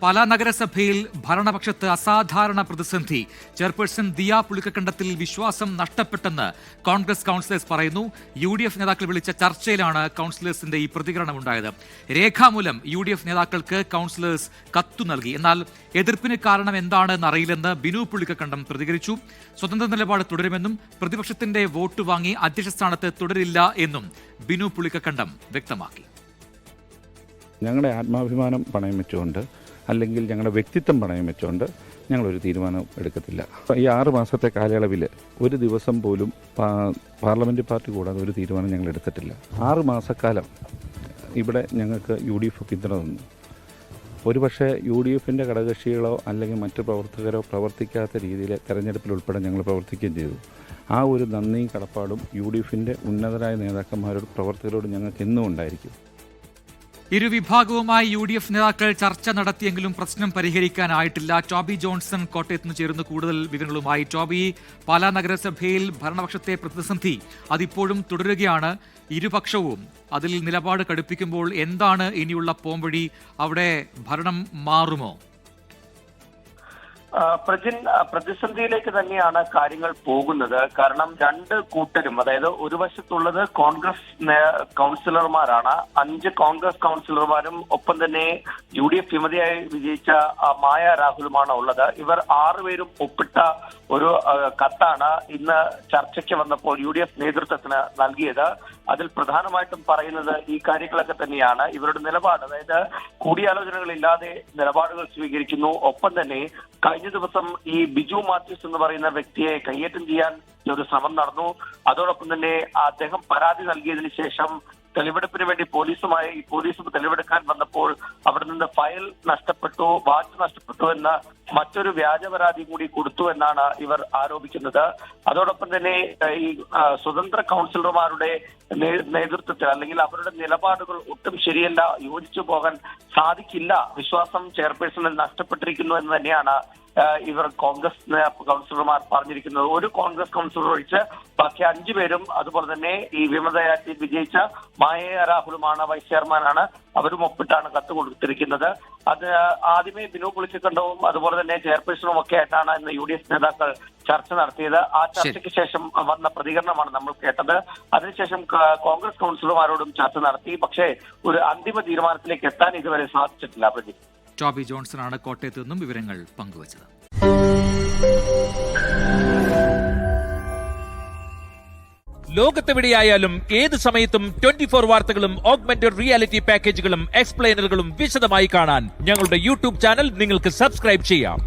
പാലാ നഗരസഭയിൽ ഭരണപക്ഷത്ത് അസാധാരണ പ്രതിസന്ധി. ചെയർപേഴ്സൺ ദിയ പുളിക്കക്കണ്ടത്തിൽ വിശ്വാസം നഷ്ടപ്പെട്ടെന്ന് കോൺഗ്രസ് കൗൺസിലേഴ്സ് പറയുന്നു. UDF നേതാക്കൾ വിളിച്ച ചർച്ചയിലാണ് കൗൺസിലേഴ്സിന്റെ ഈ പ്രതികരണമുണ്ടായത്. രേഖാമൂലം UDF നേതാക്കൾക്ക് കൗൺസിലേഴ്സ് കത്തു നൽകി. എന്നാൽ എതിർപ്പിന് കാരണം എന്താണെന്നറിയില്ലെന്ന് ബിനു പുളിക്കക്കണ്ടം പ്രതികരിച്ചു. സ്വതന്ത്ര നിലപാട് തുടരുമെന്നും പ്രതിപക്ഷത്തിന്റെ വോട്ട് വാങ്ങി അധ്യക്ഷ സ്ഥാനത്ത് തുടരില്ല എന്നും ബിനു പുളിക്കക്കണ്ടം വ്യക്തമാക്കി. ഞങ്ങളുടെ ആത്മാഭിമാനം പണയം വെച്ചുകൊണ്ട് അല്ലെങ്കിൽ ഞങ്ങളുടെ വ്യക്തിത്വം പണയം വെച്ചുകൊണ്ട് ഞങ്ങളൊരു തീരുമാനം എടുക്കത്തില്ല. ഈ 6 മാസത്തെ കാലയളവിൽ ഒരു ദിവസം പോലും പാർലമെൻറ്റ് പാർട്ടി കൂടാതെ ഒരു തീരുമാനം ഞങ്ങൾ എടുത്തിട്ടില്ല. 6 മാസക്കാലം ഇവിടെ ഞങ്ങൾക്ക് UDF പിന്തുണ തന്നു. ഒരുപക്ഷെ UDFിൻ്റെ ഘടകകക്ഷികളോ അല്ലെങ്കിൽ മറ്റ് പ്രവർത്തകരോ പ്രവർത്തിക്കാത്ത രീതിയിൽ തെരഞ്ഞെടുപ്പിൽ ഉൾപ്പെടെ ഞങ്ങൾ പ്രവർത്തിക്കുകയും ചെയ്തു. ആ ഒരു നന്ദിയും കടപ്പാടും UDFിൻ്റെ ഉന്നതരായ നേതാക്കന്മാരോട് പ്രവർത്തകരോട് ഞങ്ങൾക്ക് എന്നും ഉണ്ടായിരിക്കും. ഇരുവിഭാഗവുമായി UDF നേതാക്കൾ ചർച്ച നടത്തിയെങ്കിലും പ്രശ്നം പരിഹരിക്കാനായിട്ടില്ല. ടോബി ജോൺസൺ കോട്ടയത്ത് നിന്ന് ചേർന്ന് കൂടുതൽ വിവരങ്ങളുമായി. ടോബി, പാലാ നഗരസഭയിൽ ഭരണപക്ഷത്തെ പ്രതിസന്ധി അതിപ്പോഴും തുടരുകയാണ്. ഇരുപക്ഷവും അതിൽ നിലപാട് കടുപ്പിക്കുമ്പോൾ എന്താണ് ഇനിയുള്ള പോംവഴി? അവിടെ ഭരണം മാറുമോ? പ്രതിസന്ധിയിലേക്ക് തന്നെയാണ് കാര്യങ്ങൾ പോകുന്നത്. കാരണം രണ്ട് കൂട്ടരും, അതായത് ഒരു വശത്തുള്ളത് കോൺഗ്രസ് കൗൺസിലർമാരാണ്. 5 കോൺഗ്രസ് കൗൺസിലർമാരും ഒപ്പം തന്നെ UDF വിമതയായി വിജയിച്ച മായ രാഹുലുമാണ് ഉള്ളത്. ഇവർ 6 പേരും ഒപ്പിട്ട ഒരു കത്താണ് ഇന്ന് ചർച്ചയ്ക്ക് വന്നപ്പോൾ UDF നേതൃത്വത്തിന് നൽകിയത്. അതിൽ പ്രധാനമായിട്ടും പറയുന്നത് ഈ കാര്യങ്ങളൊക്കെ തന്നെയാണ്. ഇവരുടെ നിലപാട്, അതായത് കൂടിയാലോചനകളില്ലാതെ നിലപാടുകൾ സ്വീകരിക്കുന്നു. ഒപ്പം തന്നെ കഴിഞ്ഞ ദിവസം ഈ ബിജു മാത്യൂസ് എന്ന് പറയുന്ന വ്യക്തിയെ കയ്യേറ്റം ചെയ്യാൻ ഒരു ശ്രമം നടന്നു. അതോടൊപ്പം തന്നെ അദ്ദേഹം പരാതി നൽകിയതിനു ശേഷം തെളിവെടുപ്പിന് വേണ്ടി പോലീസ് തെളിവെടുക്കാൻ വന്നപ്പോൾ അവിടെ നിന്ന് ഫയൽ നഷ്ടപ്പെട്ടു, വാച്ച് നഷ്ടപ്പെട്ടു എന്ന മറ്റൊരു വ്യാജ പരാതി കൂടി കൊടുത്തു എന്നാണ് ഇവർ ആരോപിക്കുന്നത്. അതോടൊപ്പം തന്നെ ഈ സ്വതന്ത്ര കൗൺസിലർമാരുടെ നേതൃത്വത്തിൽ അല്ലെങ്കിൽ അവരുടെ നിലപാടുകൾ ഒട്ടും ശരിയല്ല, യോജിച്ചു പോകാൻ സാധിക്കില്ല, വിശ്വാസം ചെയർപേഴ്സണിൽ നഷ്ടപ്പെട്ടിരിക്കുന്നു എന്ന് തന്നെയാണ് ഇവർ കോൺഗ്രസ് കൗൺസിലർമാർ പറഞ്ഞിരിക്കുന്നത്. ഒരു കോൺഗ്രസ് കൗൺസിലർ ഒഴിച്ച് ബാക്കി 5 പേരും അതുപോലെ തന്നെ ഈ വിമതയാറ്റി വിജയിച്ച മായ രാഹുലുമാണ്, വൈസ് ചെയർമാനാണ്. അവരും ഒപ്പിട്ടാണ് കത്ത് കൊടുത്തിരിക്കുന്നത്. അത് ആദ്യമേ ബിനു പുളിക്കക്കണ്ടവും അതുപോലെ തന്നെ ചെയർപേഴ്സണും ഒക്കെ ആയിട്ടാണ് ഇന്ന് UDF നേതാക്കൾ ചർച്ച നടത്തിയത്. ആ ചർച്ചയ്ക്ക് ശേഷം വന്ന പ്രതികരണമാണ് നമ്മൾ കേട്ടത്. അതിനുശേഷം കോൺഗ്രസ് കൗൺസിലർമാരോടും ചർച്ച നടത്തി. പക്ഷേ ഒരു അന്തിമ തീരുമാനത്തിലേക്ക് എത്താൻ ഇതുവരെ സാധിച്ചിട്ടില്ല. പ്രജിത്ത്, ടോബി ജോൺസണാണ് കോട്ടയത്ത് നിന്നും വിവരങ്ങൾ പങ്കുവച്ചത്. ലോകത്തെവിടെയായാലും ഏത് സമയത്തും 24 വാർത്തകളും ഓഗ്മെന്റഡ് റിയാലിറ്റി പാക്കേജുകളും എക്സ്പ്ലെയിനറുകളും വിശദമായി കാണാൻ ഞങ്ങളുടെ YouTube ചാനൽ നിങ്ങൾക്ക് സബ്സ്ക്രൈബ് ചെയ്യാം.